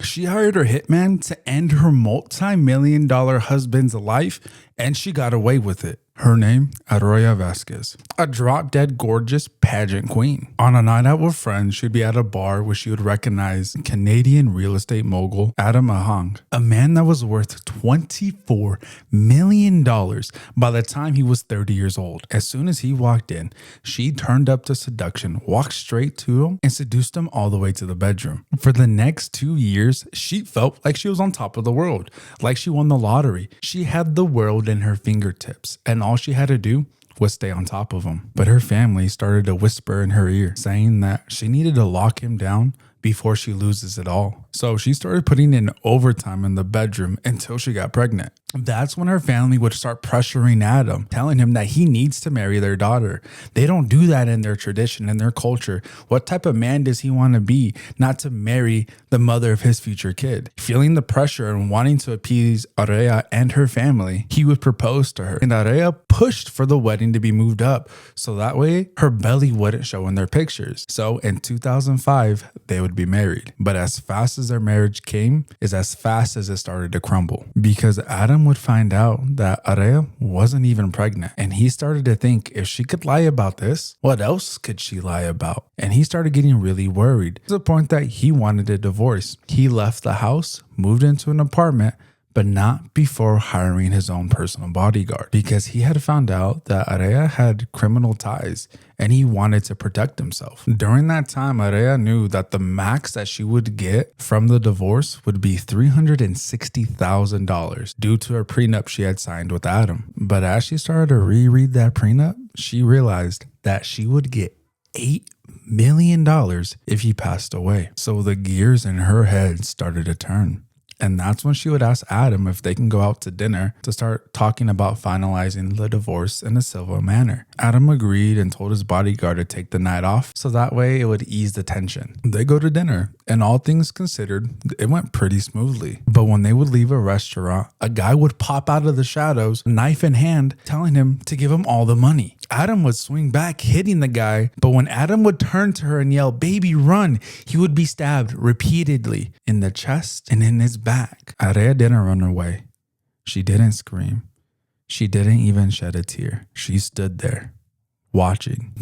She hired her hitman to end her multi-million-dollar husband's life, and she got away with it. Her name, Arroyo Vasquez, a drop-dead gorgeous pageant queen. On a night out with friends, she'd be at a bar where she would recognize Canadian real estate mogul Adam Ahang, a man that was worth $24 million by the time he was 30 years old. As soon as he walked in, she turned up the seduction, walked straight to him, and seduced him all the way to the bedroom. For the next 2 years, she felt like she was on top of the world, like she won the lottery. She had the world in her fingertips, and all she had to do was stay on top of him. But her family started to whisper in her ear, saying that she needed to lock him down before she loses it all. So she started putting in overtime in the bedroom until she got pregnant. That's when her family would start pressuring Adam, telling him that he needs to marry their daughter. They don't do that in their tradition, in their culture. What type of man does he want to be not to marry the mother of his future kid? Feeling the pressure and wanting to appease Araya and her family, he would propose to her. And Araya pushed for the wedding to be moved up so that way her belly wouldn't show in their pictures. So in 2005, they would be married. But as fast as their marriage came, is as fast as it started to crumble. Because Adam would find out that Araya wasn't even pregnant. And he started to think, if she could lie about this, what else could she lie about? And he started getting really worried to the point that he wanted a divorce. He left the house, moved into an apartment, but not before hiring his own personal bodyguard, because he had found out that Araya had criminal ties and he wanted to protect himself. During that time, Araya knew that the max that she would get from the divorce would be $360,000 due to a prenup she had signed with Adam. But as she started to reread that prenup, she realized that she would get $8 million if he passed away. So the gears in her head started to turn. And that's when she would ask Adam if they can go out to dinner to start talking about finalizing the divorce in a civil manner. Adam agreed and told his bodyguard to take the night off so that way it would ease the tension. They go to dinner, and all things considered, it went pretty smoothly. But when they would leave a restaurant, a guy would pop out of the shadows, knife in hand, telling him to give him all the money. Adam would swing back, hitting the guy, but when Adam would turn to her and yell, "Baby, run," he would be stabbed repeatedly in the chest and in his back. Araya didn't run away. She didn't scream. She didn't even shed a tear. She stood there, watching.